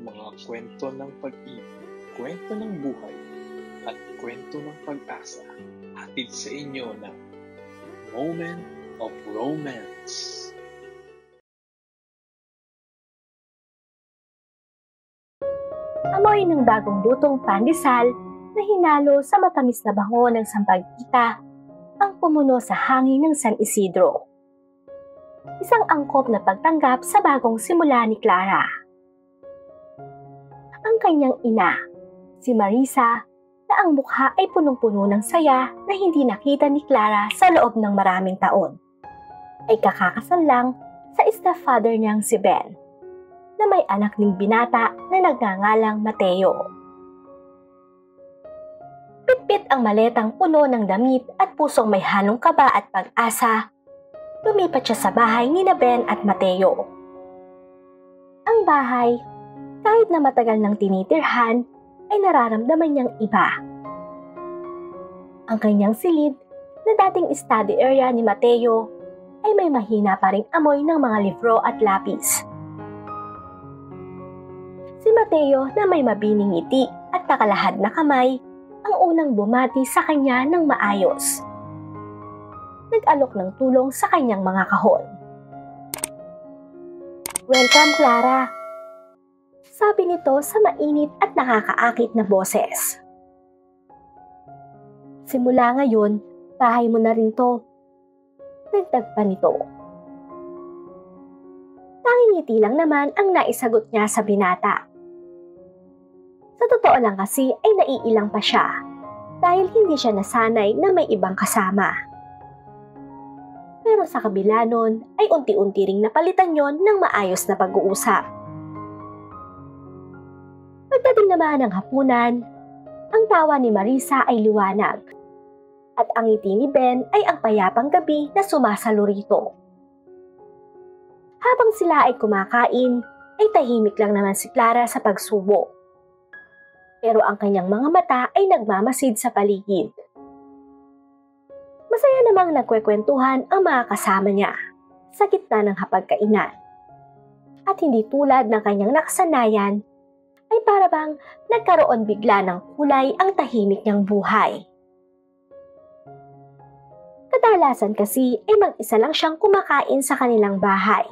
mga kwento ng pag-ibig, kwento ng buhay, at kwento ng pag-asa, hatid sa inyo ng Moment of Romance. Amoy ng bagong lutong pandesal na hinalo sa matamis na bango ng sampagita ang pumuno sa hangin ng San Isidro. Isang angkop na pagtanggap sa bagong simula ni Clara. Ang kanyang ina, si Marisa, na ang mukha ay punong-puno ng saya na hindi nakita ni Clara sa loob ng maraming taon, ay kakakasal lang sa stepfather niyang si Ben, na may anak ning binata na nagngangalang Mateo. Pitpit ang maletang puno ng damit at pusong may halong kaba at pag-asa. Lumipat siya sa bahay ni Ben at Mateo. Ang bahay, kahit na matagal nang tinitirhan, ay nararamdaman niyang iba. Ang kanyang silid na dating study area ni Mateo ay may mahina pa ring amoy ng mga libro at lapis. Si Mateo na may mabining ngiti at nakalahad na kamay ang unang bumati sa kanya ng maayos. Nag-alok ng tulong sa kanyang mga kahon. "Welcome, Clara," sabi nito sa mainit at nakakaakit na boses. "Simula ngayon, bahay mo na rin to," dagdag pa nito. Tanging ngiti lang naman ang naisagot niya sa binata. Sa totoo lang kasi ay naiilang pa siya dahil hindi siya nasanay na may ibang kasama. Pero sa kabila nun ay unti-unti ring napalitan yon ng maayos na pag-uusap. Pagdating naman ng hapunan, ang tawa ni Marisa ay liwanag at ang ngiti ni Ben ay ang payapang gabi na sumasalo rito. Habang sila ay kumakain, ay tahimik lang naman si Clara sa pagsubo. Pero ang kanyang mga mata ay nagmamasid sa paligid. Masaya namang nagkwekwentuhan ang mga kasama niya sa gitna ng hapagkainan. At hindi tulad ng kanyang nakasanayan, ay para bang nagkaroon bigla ng kulay ang tahimik niyang buhay. Kadalasan kasi ay mag-isa lang siyang kumakain sa kanilang bahay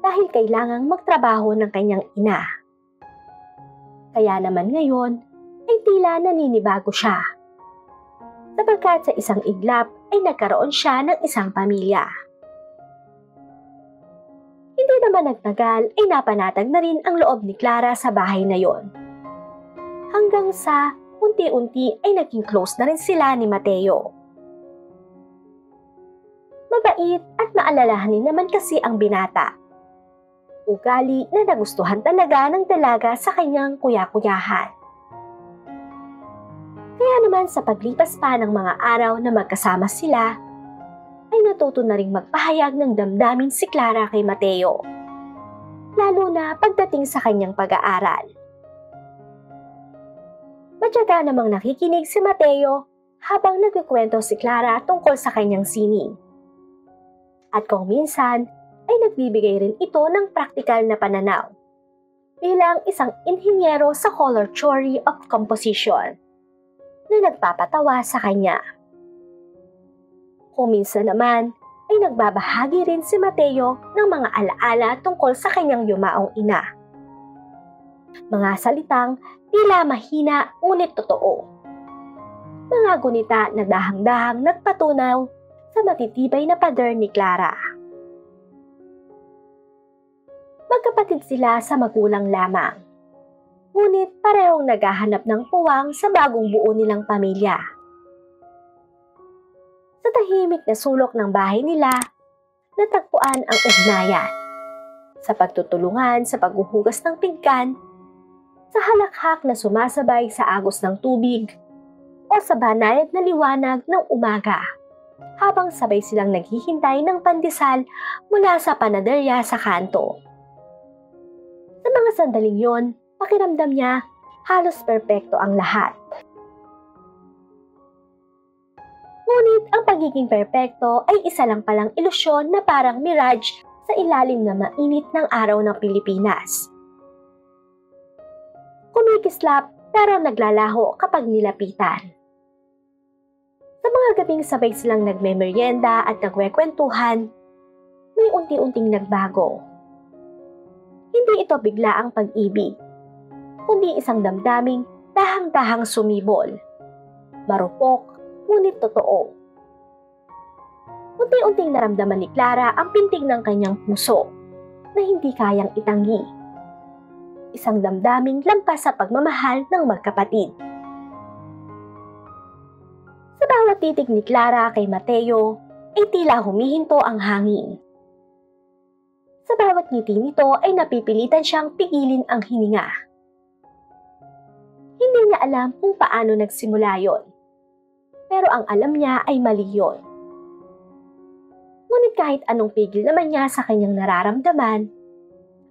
dahil kailangang magtrabaho ng kanyang ina. Kaya naman ngayon ay tila naninibago siya. Sapagkat sa isang iglap ay nagkaroon siya ng isang pamilya. Hindi naman nagtagal ay napanatag na rin ang loob ni Clara sa bahay na yon. Hanggang sa unti-unti ay naging close na rin sila ni Mateo. Mabait at maalalahanin naman kasi ang binata. Ugali na nagustuhan talaga ng dalaga sa kanyang kuya-kuyahan. Kaya naman sa paglipas pa ng mga araw na magkasama sila, ay natuto na ring magpahayag ng damdamin si Clara kay Mateo, lalo na pagdating sa kanyang pag-aaral. Matyaga namang nakikinig si Mateo habang nagkukwento si Clara tungkol sa kanyang sining. At kung minsan, ay nagbibigay rin ito ng praktikal na pananaw bilang isang inhinyero sa color theory of composition na nagpapatawa sa kanya. Kung minsan naman ay nagbabahagi rin si Mateo ng mga alaala tungkol sa kanyang yumaong ina. Mga salitang tila mahina ngunit totoo. Mga gunita na dahang-dahang nagpatunaw sa matitibay na pader ni Clara. Magkapatid sila sa magulang lamang. Ngunit parehong naghahanap ng puwang sa bagong buo nilang pamilya. Sa tahimik na sulok ng bahay nila, natagpuan ang ugnayan. Sa pagtutulungan sa paghuhugas ng pinggan, sa halakhak na sumasabay sa agos ng tubig, o sa banayad na liwanag ng umaga, habang sabay silang naghihintay ng pandesal mula sa panaderya sa kanto. Sa mga sandaling yon, pakiramdam niya halos perpekto ang lahat. Ngunit ang pagiging perpekto ay isa lang palang ilusyon na parang mirage sa ilalim na mainit ng araw ng Pilipinas. Kumikislap pero naglalaho kapag nilapitan. Sa mga gabing sabay silang nagmemeryenda at nagwekwentuhan, may unti-unting nagbago. Hindi ito biglaang pag-ibig, kundi isang damdaming dahang-dahang sumibol. Marupok, ngunit totoo. Unti-unting naramdaman ni Clara ang pintig ng kanyang puso na hindi kayang itanggi. Isang damdaming lampas sa pagmamahal ng magkapatid. Sa bawat titig ni Clara kay Mateo ay tila humihinto ang hangin. Sa bawat ngiti nito ay napipilitan siyang pigilin ang hininga. Hindi niya alam kung paano nagsimula yon, pero ang alam niya ay mali yon. Ngunit kahit anong pigil naman niya sa kanyang nararamdaman,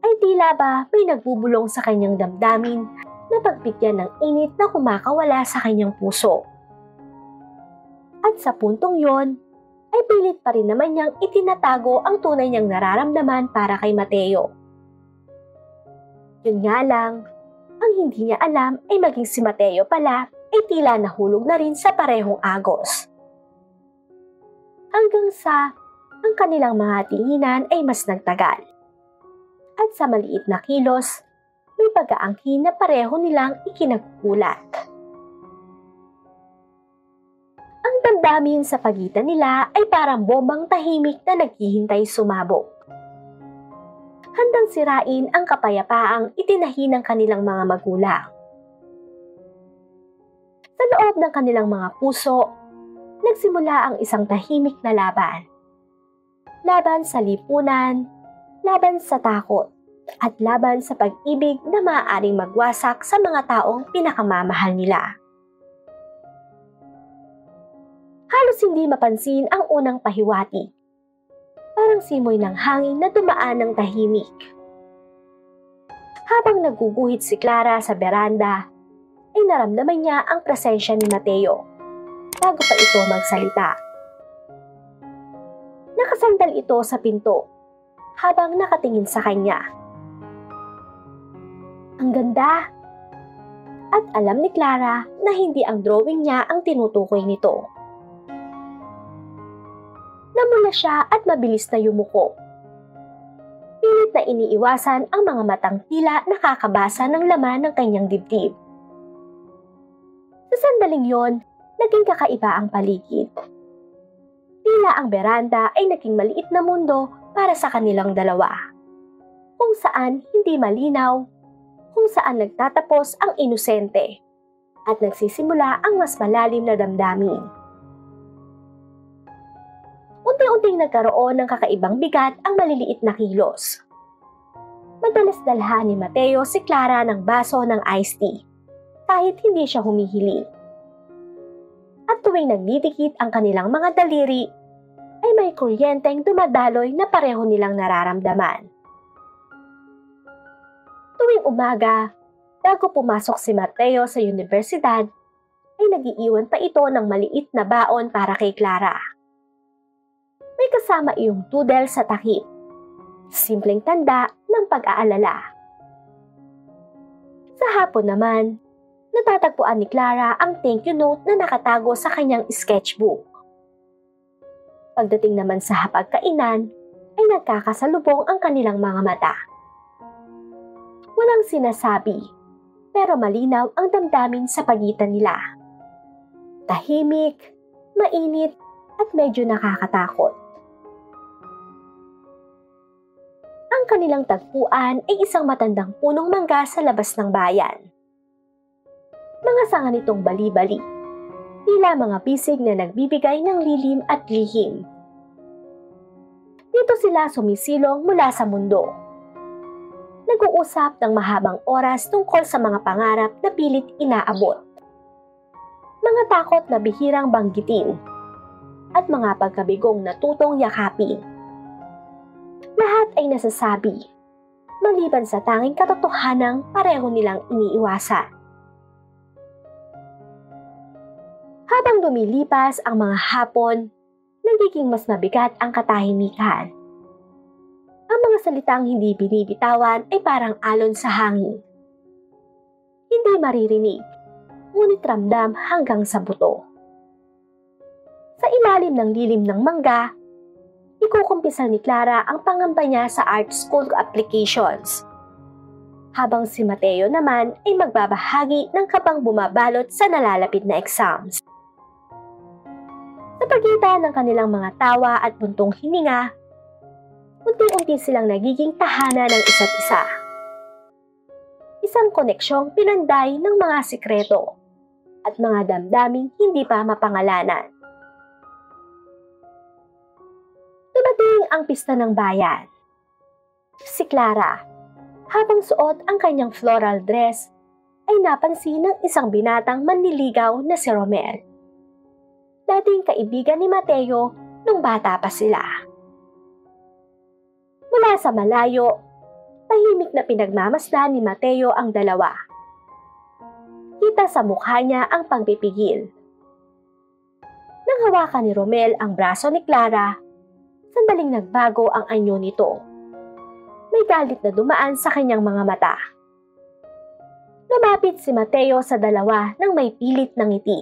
ay tila ba may nagbubulong sa kanyang damdamin na pagbigyan ng init na kumakawala sa kanyang puso. At sa puntong yon, ay pilit pa rin naman niyang itinatago ang tunay niyang nararamdaman para kay Mateo. Yun nga lang, ang hindi niya alam ay maging si Mateo pala ay tila nahulog na rin sa parehong agos. Hanggang sa ang kanilang mga tinginan ay mas nagtagal. At sa maliit na kilos, may pag-aangkin na pareho nilang ikinagkulat. Ang damdamin sa pagitan nila ay parang bombang tahimik na naghihintay sumabog. Handang sirain ang kapayapaang itinahi ng kanilang mga magulang. Sa loob ng kanilang mga puso, nagsimula ang isang tahimik na laban. Laban sa lipunan, laban sa takot, at laban sa pag-ibig na maaaring magwasak sa mga taong pinakamamahal nila. Halos hindi mapansin ang unang pahiwati. Parang simoy ng hangin na dumaan ng tahimik. Habang naguguhit si Clara sa beranda, ay naramdaman niya ang presensya ni Mateo bago pa ito magsalita. Nakasandal ito sa pinto habang nakatingin sa kanya. Ang ganda! At alam ni Clara na hindi ang drawing niya ang tinutukoy nito. Namula siya at mabilis na yumuko. Pilit na iniiwasan ang mga matang tila nakakabasa ng laman ng kanyang dibdib. Sa sandaling yon, naging kakaiba ang paligid. Tila ang beranda ay naging maliit na mundo para sa kanilang dalawa. Kung saan hindi malinaw, kung saan nagtatapos ang inosente at nagsisimula ang mas malalim na damdamin. Unti-unting nagkaroon ng kakaibang bigat ang maliliit na kilos. Madalas dalhan ni Mateo si Clara ng baso ng iced tea, kahit hindi siya humihiling. At tuwing nagdidikit ang kanilang mga daliri, ay may kuryenteng dumadaloy na pareho nilang nararamdaman. Tuwing umaga, bago pumasok si Mateo sa universidad, ay nag-iiwan pa ito ng maliit na baon para kay Clara. May kasama iyong doodle sa takip. Simpleng tanda ng pag-aalala. Sa hapon naman, natatagpuan ni Clara ang thank you note na nakatago sa kanyang sketchbook. Pagdating naman sa hapagkainan, ay nagkakasalubong ang kanilang mga mata. Walang sinasabi, pero malinaw ang damdamin sa pagitan nila. Tahimik, mainit, at medyo nakakatakot. Ang kanilang tagpuan ay isang matandang punong mangga sa labas ng bayan. Mga sanga nitong bali-bali, tila mga bisig na nagbibigay ng lilim at lihim. Dito sila sumisilong mula sa mundo. Nag-uusap ng mahabang oras tungkol sa mga pangarap na pilit inaabot. Mga takot na bihirang banggitin at mga pagkabigong natutong yakapin. Lahat ay nasasabi, maliban sa tanging katotohanang pareho nilang iniiwasan. Habang lumilipas ang mga hapon, nagiging mas mabigat ang katahimikan. Ang mga salitang hindi binibitawan ay parang alon sa hangin. hindi maririnig, ngunit ramdam hanggang sa buto. Sa ilalim ng lilim ng mangga, ikukumpisal ni Clara ang pangamba niya sa art school applications, habang si Mateo naman ay magbabahagi ng kabang bumabalot sa nalalapit na exams. Sa pagitan ng kanilang mga tawa at buntong hininga, unti-unti silang nagiging tahanan ng isa't isa. Isang koneksyong pinanday ng mga sikreto at mga damdaming hindi pa mapangalanan. Dumating ang pista ng bayan. Si Clara, habang suot ang kanyang floral dress, ay napansin ng isang binatang manliligaw na si Romel. Dating kaibigan ni Mateo nung bata pa sila. Mula sa malayo, tahimik na pinagmamasdan ni Mateo ang dalawa. Kita sa mukha niya ang pagpipigil. Nang hawakan ni Romel ang braso ni Clara, sandaling nagbago ang anyo nito. May galit na dumaan sa kanyang mga mata. Lumapit si Mateo sa dalawa nang may pilit ng ngiti.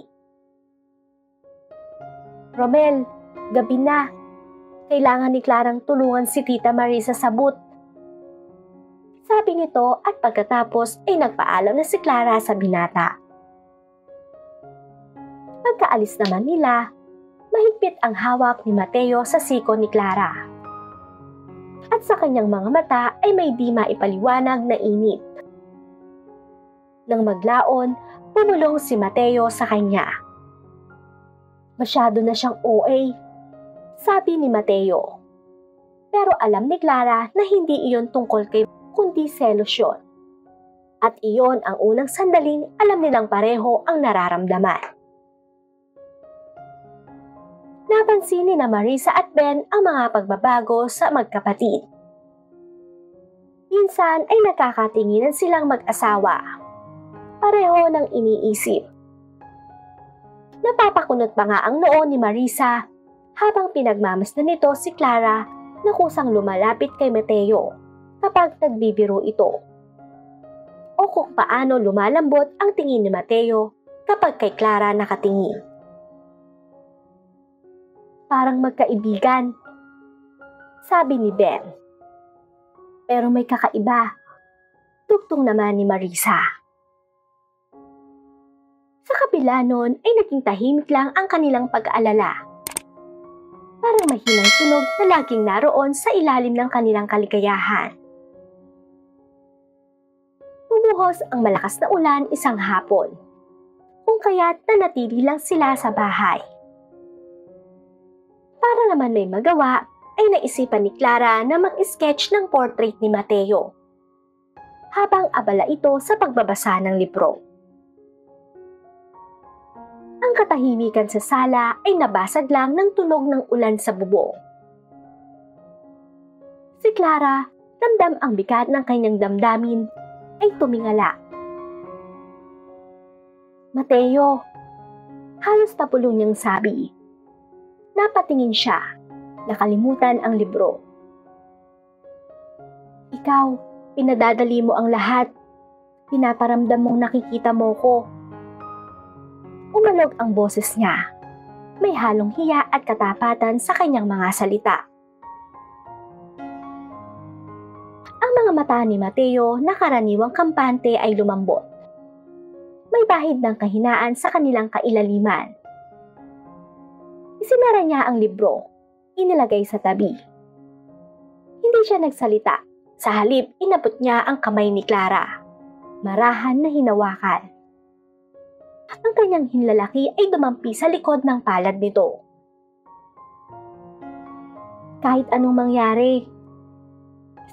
Romel, gabi na. Kailangan ni Clarang tulungan si Tita Marisa sa booth. Sabi nito at pagkatapos ay nagpaalam na si Clara sa binata. Pagkaalis naman nila, mahigpit ang hawak ni Mateo sa siko ni Clara. At sa kanyang mga mata ay may di maipaliwanag na init. Nang maglaon, pumulong si Mateo sa kanya. Masyado na siyang OA, sabi ni Mateo. Pero alam ni Clara na hindi iyon tungkol kay kundi selos yun. At iyon ang unang sandaling alam nilang pareho ang nararamdaman. Napansin ni na Marisa at Ben ang mga pagbabago sa magkapatid. Minsan ay nakakatinginan silang mag-asawa. Pareho ng iniisip. Napapakunot pa nga ang noo ni Marisa habang pinagmamasdan nito si Clara na kusang lumalapit kay Mateo kapag nagbibiro ito. O kung paano lumalambot ang tingin ni Mateo kapag kay Clara nakatingin. Parang magkaibigan, sabi ni Ben. Pero may kakaiba, tugtong naman ni Marisa. Sa kabila nun ay naging tahimik lang ang kanilang pag-aalala. Parang mahinang tunog na laging naroon sa ilalim ng kanilang kaligayahan. Bumuhos ang malakas na ulan isang hapon, kung kaya't nanatili lang sila sa bahay. Para naman may magawa, ay naisipan ni Clara na mag-sketch ng portrait ni Mateo, habang abala ito sa pagbabasa ng libro. Ang katahimikan sa sala ay nabasag lang ng tunog ng ulan sa bubong. Si Clara, damdam ang bigat ng kanyang damdamin, ay tumingala. Mateo, halos tapulong niyang sabi. Napatingin siya, nakalimutan ang libro. Ikaw, pinadadali mo ang lahat. Pinaparamdam mong nakikita mo ko. Umalog ang boses niya. May halong hiya at katapatan sa kanyang mga salita. Ang mga mata ni Mateo na karaniwang kampante ay lumambot. May bahid ng kahinaan sa kanilang kailaliman. Isinara niya ang libro, inilagay sa tabi. Hindi siya nagsalita. Sa halip, inabot niya ang kamay ni Clara. Marahan na hinawakan. Ang kanyang hinlalaki ay dumampi sa likod ng palad nito. Kahit anong mangyari,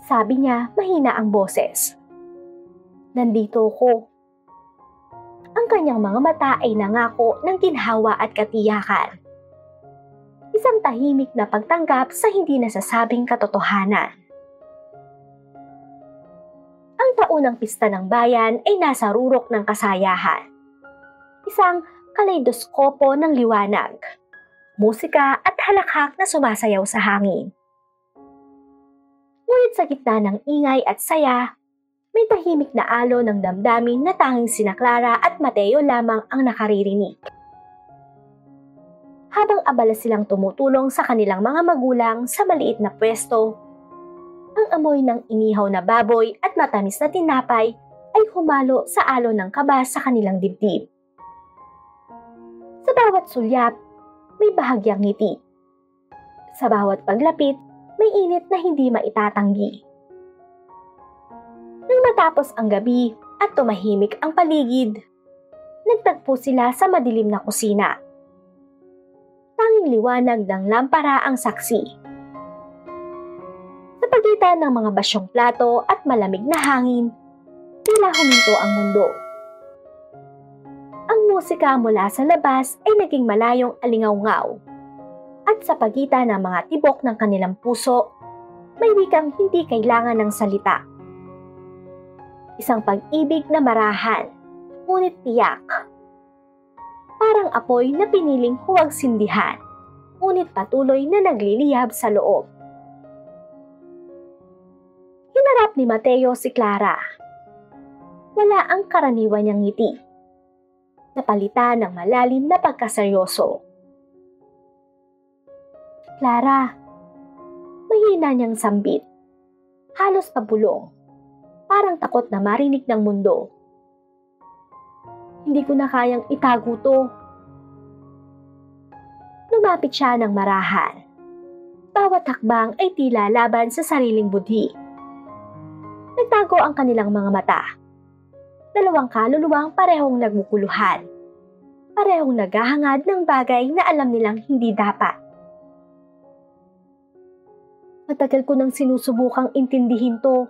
sabi niya mahina ang boses. Nandito ko. Ang kanyang mga mata ay nangako ng ginhawa at katiyakan. Isang tahimik na pagtanggap sa hindi nasasabing katotohanan. Ang taunang pista ng bayan ay nasa rurok ng kasayahan. Isang kaleidoskopo ng liwanag, musika at halakhak na sumasayaw sa hangin. Ngunit sa gitna ng ingay at saya, May tahimik na alo ng damdamin na tanging sina Clara at Mateo lamang ang nakaririnig. Habang abala silang tumutulong sa kanilang mga magulang sa maliit na pwesto, ang amoy ng inihaw na baboy at matamis na tinapay ay humalo sa alo ng kaba sa kanilang dibdib. Sa bawat sulyap, may bahagyang ngiti. Sa bawat paglapit, may init na hindi maitatanggi. Nang matapos ang gabi at tumahimik ang paligid, nagtagpo sila sa madilim na kusina. Tanging liwanag ng lampara ang saksi. Sa pagitan ng mga basyong plato at malamig na hangin, tila huminto ang mundo. Ang musika mula sa labas ay naging malayong alingaw-ngaw. At sa pagitan ng mga tibok ng kanilang puso, may wikang hindi kailangan ng salita. Isang pag-ibig na marahan, ngunit tiyak. Parang apoy na piniling huwag sindihan, ngunit patuloy na nagliliyab sa loob. Hinarap ni Mateo si Clara. Wala ang karaniwan niyang ngiti. Napalitan ng malalim na pagkaseryoso. Clara, mahina niyang sambit. Halos pabulong. Parang takot na marinig ng mundo. Hindi ko na kayang itago to. Lumapit siya ng marahan. Bawat hakbang ay tila laban sa sariling budhi. Nagtago ang kanilang mga mata. Dalawang kaluluwang parehong nagmukuluhan. Parehong naghahangad ng bagay na alam nilang hindi dapat. Matagal ko nang sinusubukang intindihin to.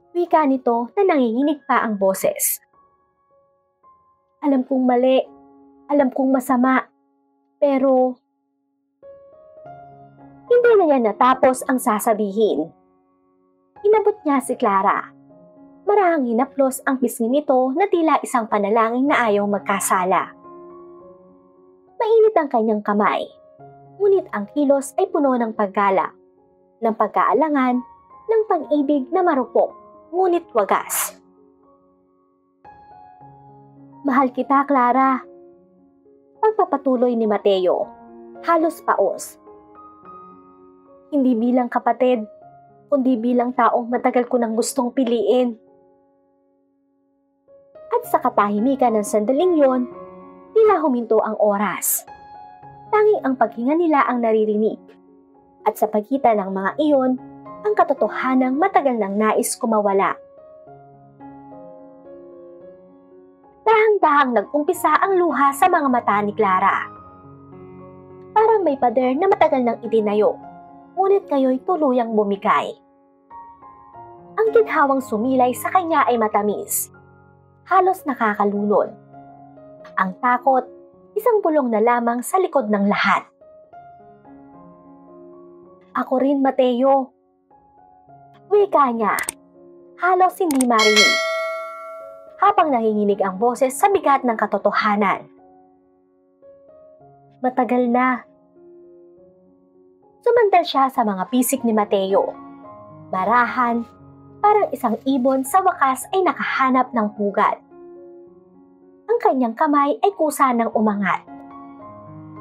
Wika nito na nanginginig pa ang boses. Alam kong mali, alam kong masama, pero hindi na niya natapos ang sasabihin. Inabot niya si Clara. Marahang hinaplos ang pisngi nito na tila isang panalangin na ayaw magkasala. Mainit ang kanyang kamay, ngunit ang kilos ay puno ng paggalak, ng pagkaalangan, ng pag-ibig na marupok. Ngunit wagas. Mahal kita, Clara. Pagpapatuloy ni Mateo, halos paos. Hindi bilang kapatid, kundi bilang taong matagal ko nang gustong piliin. At sa katahimikan ng sandaling yon, tila huminto ang oras. Tanging ang paghinga nila ang naririnig. At sa pagitan ng mga iyon, ang katotohanang matagal nang nais kumawala. Dahang-dahang nag-umpisa ang luha sa mga mata ni Clara. Parang may pader na matagal nang itinayo, ngunit ngayo'y tuluyang bumigay. Ang ginhawang sumilay sa kanya ay matamis, halos nakakalunod. Ang takot, isang bulong na lamang sa likod ng lahat. Ako rin, Mateo. Wika niya, halos hindi marinig. Habang nanginginig ang boses sa bigat ng katotohanan. Matagal na. Sumandal siya sa mga pisik ni Mateo. Marahan, parang isang ibon sa wakas ay nakahanap ng pugad. Ang kanyang kamay ay kusa ng umangat.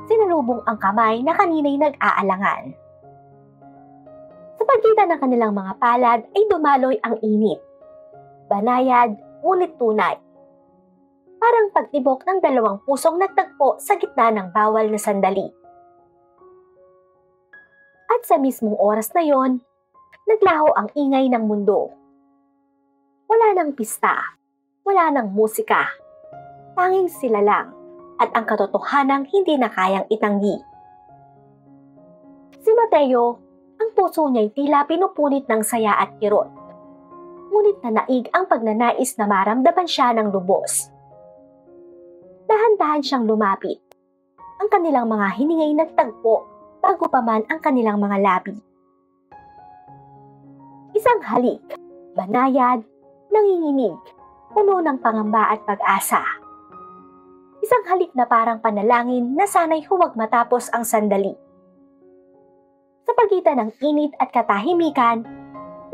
Sinalubong ang kamay na kanina'y nag-aalangan. Sa pagitan ng kanilang mga palad ay dumaloy ang init. Banayad, ngunit tunay. Parang pagtibok ng dalawang pusong nagtagpo sa gitna ng bawal na sandali. At sa mismong oras na yon, naglaho ang ingay ng mundo. Wala nang pista, wala nang musika. Tanging sila lang at ang katotohanang hindi na kayang itanggi. Si Mateo, ang puso niya'y tila pinupunit ng saya at kirot. Ngunit nanaig ang pagnanais na maramdaman siya ng lubos. Dahan-dahan siyang lumapit. Ang kanilang mga hiningay nagtagpo bago pa man ang kanilang mga labi. Isang halik, banayad, nanginginig, puno ng pangamba at pag-asa. Isang halik na parang panalangin na sana'y huwag matapos ang sandali. Sa pagitan ng init at katahimikan,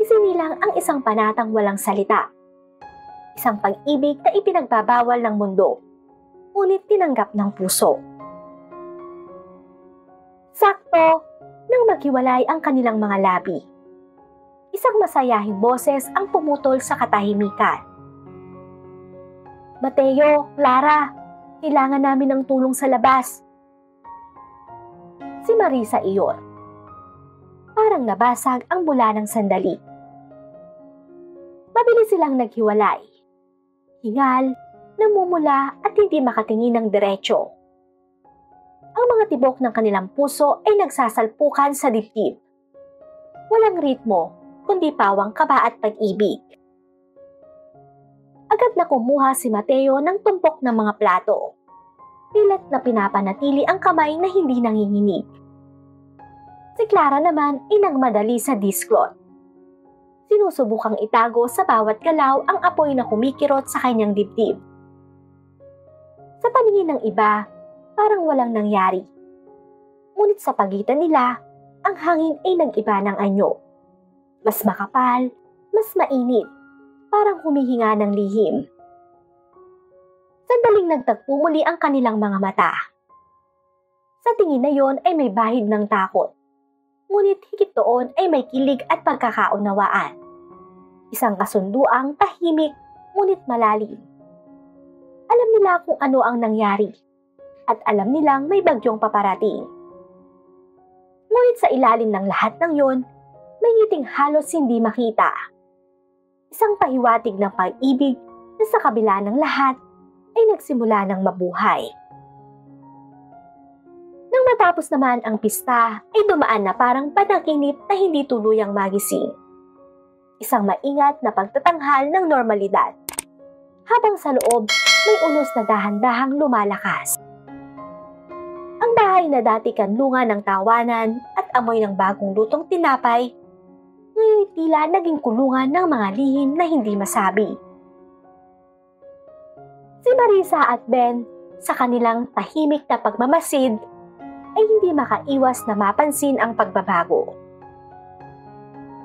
Isinilang ang isang panatang walang salita. Isang pag-ibig na ipinagbabawal ng mundo, ngunit tinanggap ng puso. Sakto, nang maghiwalay ang kanilang mga labi. Isang masayahing boses ang pumutol sa katahimikan. Mateo, Clara, kailangan namin ng tulong sa labas. Si Marisa iyon. Parang nabasag ang bula ng sandali. Mabilis silang naghiwalay. Hingal, namumula at hindi makatingin ng diretsyo. Ang mga tibok ng kanilang puso ay nagsasalpukan sa dibdib. Walang ritmo, kundi pawang kaba at pag-ibig. Agad na kumuha si Mateo ng tumpok ng mga plato. Pilit na pinapanatili ang kamay na hindi nanginginig. Si Clara naman ay nagmadali sa disklot. Sinusubukang itago sa bawat galaw ang apoy na kumikirot sa kanyang dibdib. Sa paningin ng iba, parang walang nangyari. Ngunit sa pagitan nila, ang hangin ay nag-iba ng anyo. Mas makapal, mas mainit, parang humihinga ng lihim. Sandaling nagtagpo muli ang kanilang mga mata. Sa tingin na yon ay may bahid ng takot. Ngunit higit doon ay may kilig at pagkakaunawaan. Isang kasunduang tahimik, ngunit malalim. Alam nila kung ano ang nangyari, at alam nilang may bagyong paparating. Ngunit sa ilalim ng lahat ng yon, may ngiting halos hindi makita. Isang pahiwatig ng pag-ibig na sa kabila ng lahat ay nagsimula ng mabuhay. Nang matapos naman ang pista, ay dumaan na parang panaginip na hindi tuluyang magising. Isang maingat na pagtatanghal ng normalidad. Habang sa loob, may unos na dahan-dahang lumalakas. Ang bahay na dati kanlungan ng tawanan at amoy ng bagong lutong tinapay, ngayon tila naging kulungan ng mga lihim na hindi masabi. Si Marisa at Ben, sa kanilang tahimik na pagmamasid, ay hindi makaiwas na mapansin ang pagbabago.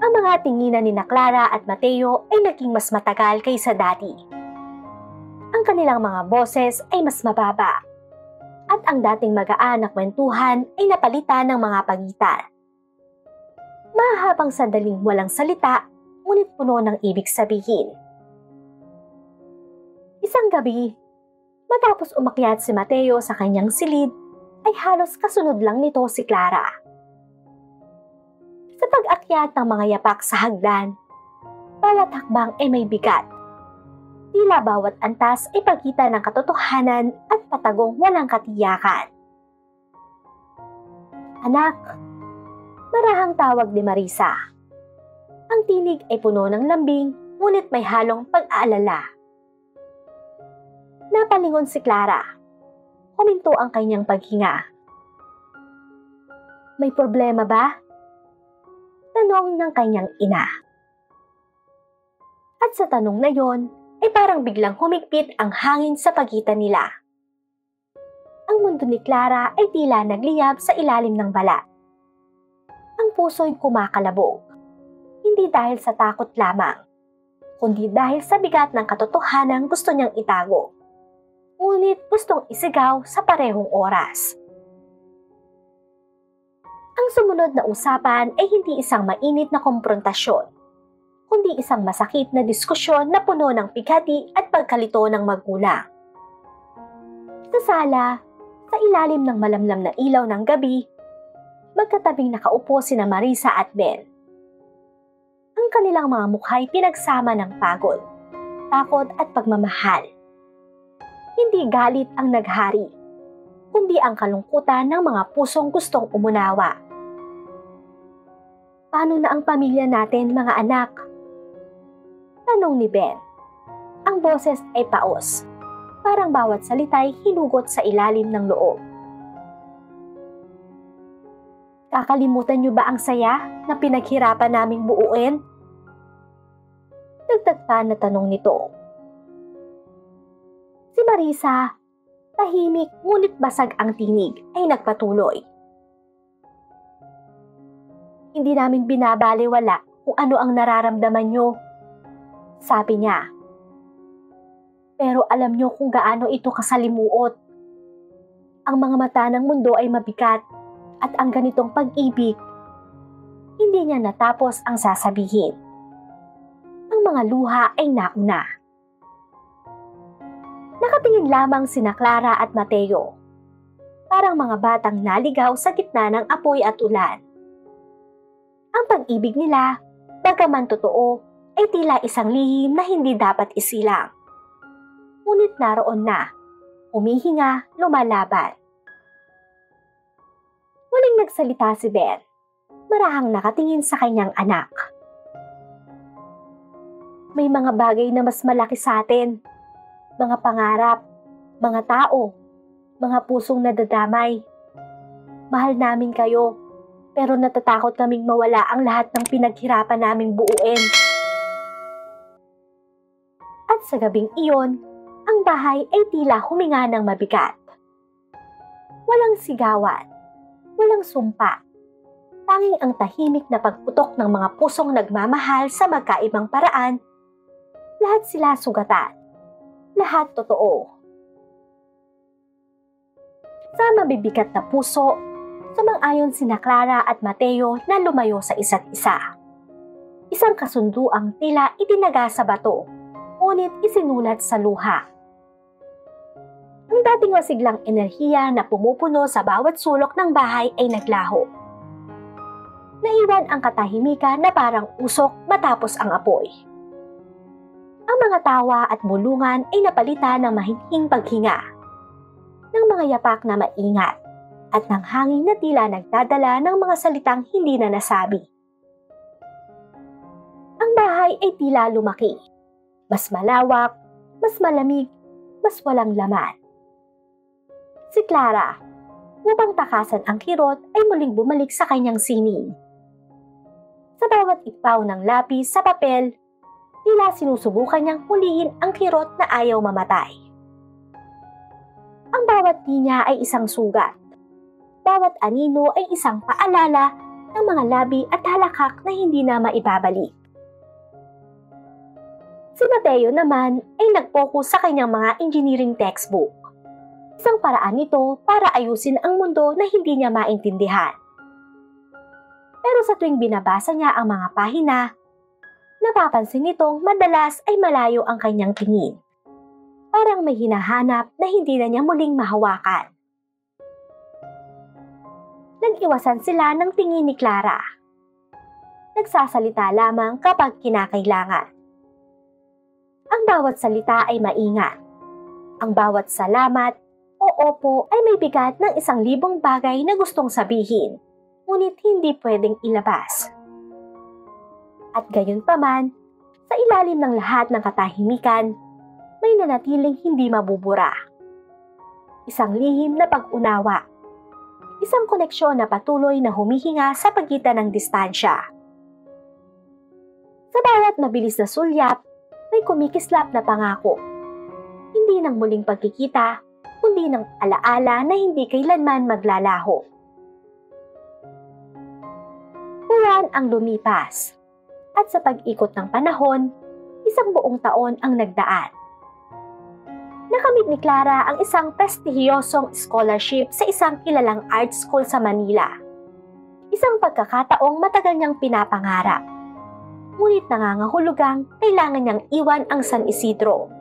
Ang mga tinginan ni Clara at Mateo ay naging mas matagal kaysa dati. Ang kanilang mga boses ay mas mababa, at ang dating magaan na kwentuhan ay napalitan ng mga pagitan. Mahabang sandaling walang salita, ngunit puno ng ibig sabihin. Isang gabi, matapos umakyat si Mateo sa kanyang silid, ay halos kasunod lang nito si Clara. Sa pag-akyat ng mga yapak sa hagdan, bawat hakbang ay may bigat. Tila bawat antas ay pagitan ng katotohanan at patagong walang katiyakan. Anak, marahang tawag ni Marisa. Ang tinig ay puno ng lambing, ngunit may halong pag-aalala. Napalingon si Clara. Huminto ang kanyang paghinga. May problema ba? Tanong ng kanyang ina. At sa tanong na yon, ay parang biglang humigpit ang hangin sa pagitan nila. Ang mundo ni Clara ay tila nagliyab sa ilalim ng balat. Ang puso'y kumakalabog. Hindi dahil sa takot lamang, kundi dahil sa bigat ng katotohanan gusto niyang itago. Ngunit gustong isigaw sa parehong oras. Ang sumunod na usapan ay hindi isang mainit na komprontasyon, kundi isang masakit na diskusyon na puno ng pighati at pagkalito ng magulang. Sa sala, sa ilalim ng malamlam na ilaw ng gabi, magkatabing nakaupo sina Marisa at Ben. Ang kanilang mga mukha'y pinagsama ng pagod, takot at pagmamahal. Hindi galit ang naghari, kundi ang kalungkutan ng mga pusong gustong umunawa. Paano na ang pamilya natin, mga anak? Tanong ni Ben. Ang boses ay paos. Parang bawat salita'y hinugot sa ilalim ng loob. Kakalimutan niyo ba ang saya na pinaghirapan naming buuin? Dagdag pa na tanong nito. Si Marisa, tahimik ngunit basag ang tinig, ay nagpatuloy. Hindi namin binabaliwala kung ano ang nararamdaman nyo. Sabi niya. Pero alam nyo kung gaano ito kasalimuot. Ang mga mata ng mundo ay mabigat at ang ganitong pag-ibig, hindi niya natapos ang sasabihin. Ang mga luha ay nauna. Nakatingin lamang sina Clara at Mateo. Parang mga batang naligaw sa gitna ng apoy at ulan. Ang pag-ibig nila, bagaman totoo, ay tila isang lihim na hindi dapat isilang. Ngunit naroon na, humihinga, lumalaban. Muling nagsalita si Ben, marahang nakatingin sa kanyang anak. May mga bagay na mas malaki sa atin, mga pangarap, mga tao, mga pusong nadadamay. Mahal namin kayo, pero natatakot kaming mawala ang lahat ng pinaghirapan naming buuin. At sa gabing iyon, ang bahay ay tila huminga ng mabigat. Walang sigawan, walang sumpa. Tanging ang tahimik na pagputok ng mga pusong nagmamahal sa magkaibang paraan. Lahat sila sugatan. Lahat totoo. Sa mabibigat na puso, sumang-ayon sina Clara at Mateo na lumayo sa isa't isa. Isang kasunduang tila itinaga sa bato, ngunit isinulat sa luha. Ang dating masiglang enerhiya na pumupuno sa bawat sulok ng bahay ay naglaho. Naiwan ang katahimikan na parang usok matapos ang apoy. Ang mga tawa at bulungan ay napalitan ng mahinhing paghinga, ng mga yapak na maingat, at ng hangin na tila nagdadala ng mga salitang hindi na nasabi. Ang bahay ay tila lumaki, mas malawak, mas malamig, mas walang laman. Si Clara, upang takasan ang kirot, ay muling bumalik sa kanyang sining. Sa bawat ipaw ng lapis sa papel, tila sinusubukan niyang hulihin ang kirot na ayaw mamatay. Ang bawat linya ay isang sugat. Bawat anino ay isang paalala ng mga labi at halakhak na hindi na maibabalik. Si Mateo naman ay nag-focus sa kanyang mga engineering textbook. Isang paraan nito para ayusin ang mundo na hindi niya maintindihan. Pero sa tuwing binabasa niya ang mga pahina, napapansin nitong madalas ay malayo ang kanyang tingin. Parang may hinahanap na hindi na niya muling mahawakan. Nag-iwasan sila ng tingin ni Clara. Nagsasalita lamang kapag kinakailangan. Ang bawat salita ay maingat. Ang bawat salamat o opo ay may bigat ng 1,000 bagay na gustong sabihin, ngunit hindi pwedeng ilabas. At gayon pa man, sa ilalim ng lahat ng katahimikan, may nanatiling hindi mabubura. Isang lihim na pag-unawa. Isang koneksyon na patuloy na humihinga sa pagitan ng distansya. Sa bawat mabilis na sulyap, may kumikislap na pangako. Hindi ng muling pagkikita, kundi ng alaala na hindi kailanman maglalaho. Buwan ang lumipas, at sa pag-ikot ng panahon, 1 buong taon ang nagdaan. Nakamit ni Clara ang isang prestihiyosong scholarship sa isang kilalang art school sa Manila. Isang pagkakataong matagal niyang pinapangarap. Ngunit nangangahulugang kailangan niyang iwan ang San Isidro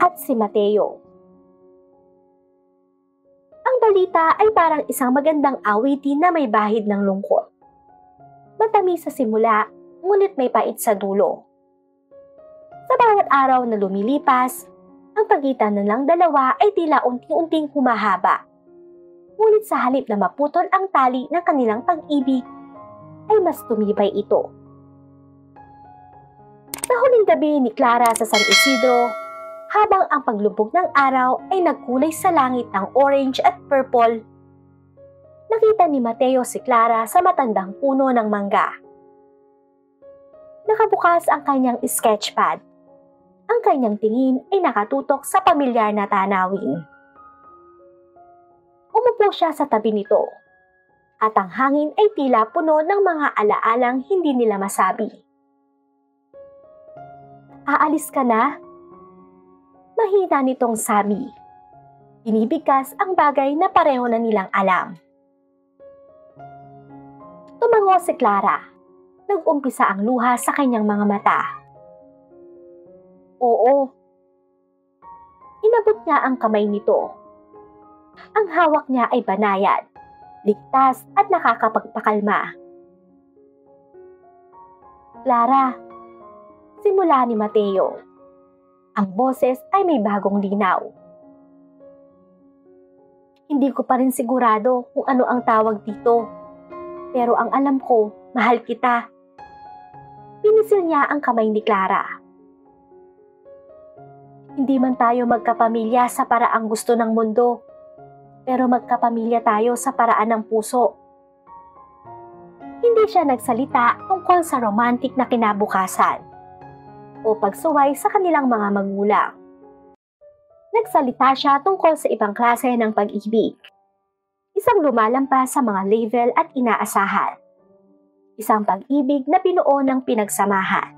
at si Mateo. Ang balita ay parang isang magandang awitin na may bahid ng lungkot. Matamis sa simula, ngunit may pait sa dulo. Sa bawat araw na lumilipas, ang pagitan ng dalawa ay tila unti-unting humahaba. Ngunit sa halip na maputol ang tali ng kanilang pag-ibig, ay mas tumibay ito. Sa huling gabi ni Clara sa San Isidro, habang ang paglubog ng araw ay nagkulay sa langit ng orange at purple, nakita ni Mateo si Clara sa matandang puno ng mangga. Nakabukas ang kanyang sketchpad. Ang kanyang tingin ay nakatutok sa pamilyar na tanawin. Umupo siya sa tabi nito, at ang hangin ay tila puno ng mga alaalang hindi nila masabi. Aalis ka na? Mahina nitong sabi. Binibigkas ang bagay na pareho na nilang alam. Tumango si Clara. Nag-umpisa ang luha sa kanyang mga mata. Oo. Inabot niya ang kamay nito. Ang hawak niya ay banayad, ligtas at nakakapagpakalma. Clara, simula ni Mateo. Ang boses ay may bagong linaw. Hindi ko pa rin sigurado kung ano ang tawag dito. Pero ang alam ko, mahal kita. Pinisil niya ang kamay ni Clara. Hindi man tayo magkapamilya sa paraang gusto ng mundo, pero magkapamilya tayo sa paraan ng puso. Hindi siya nagsalita tungkol sa romantic na kinabukasan o pagsuway sa kanilang mga magulang. Nagsalita siya tungkol sa ibang klase ng pag-ibig. Isang lumalampas sa mga level at inaasahan. Isang pag-ibig na binuo ng pinagsamahan.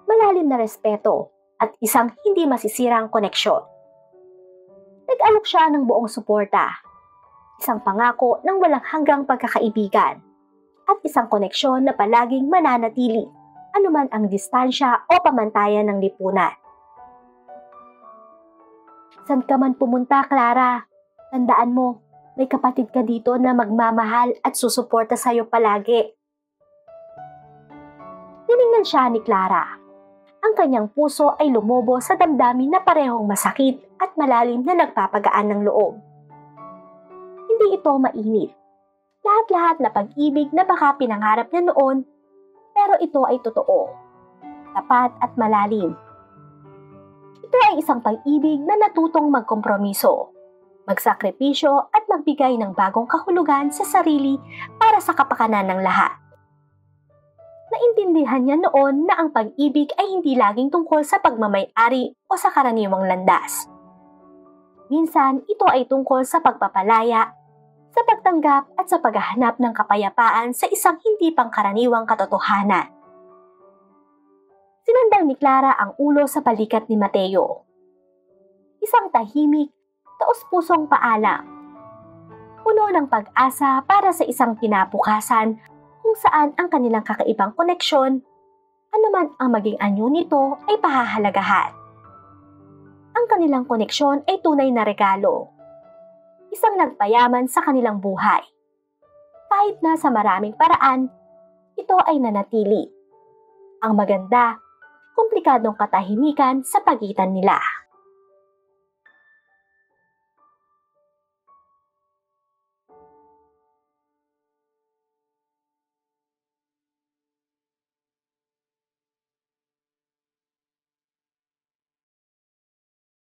Malalim na respeto at isang hindi masisirang koneksyon. Nag-alok siya ng buong suporta. Isang pangako ng walang hanggang pagkakaibigan at isang koneksyon na palaging mananatili anuman ang distansya o pamantayan ng lipunan. San ka man pumunta, Clara, tandaan mo, may kapatid ka dito na magmamahal at susuporta sa'yo palagi. Tiningnan siya ni Clara. Ang kanyang puso ay lumobo sa damdamin na parehong masakit at malalim na nagpapagaan ng loob. Hindi ito mainit. Lahat-lahat na pag-ibig na baka pinangarap niya noon, pero ito ay totoo, tapat at malalim. Ito ay isang pag-ibig na natutong magkompromiso, magsakripisyo at magbigay ng bagong kahulugan sa sarili para sa kapakanan ng lahat. Naintindihan niya noon na ang pag-ibig ay hindi laging tungkol sa pagmamay-ari o sa karaniwang landas. Minsan, ito ay tungkol sa pagpapalaya, sa pagtanggap at sa paghahanap ng kapayapaan sa isang hindi pangkaraniwang katotohanan. Sinandal ni Clara ang ulo sa balikat ni Mateo. Isang tahimik, taos-pusong paalam. Puno ng pag-asa para sa isang kinabukasan kung saan ang kanilang kakaibang koneksyon, anuman ang maging anyo nito ay pahahalagahan. Ang kanilang koneksyon ay tunay na regalo. Isang nagpayaman sa kanilang buhay. Kahit na sa maraming paraan, ito ay nanatili. Ang maganda, komplikadong katahimikan sa pagitan nila.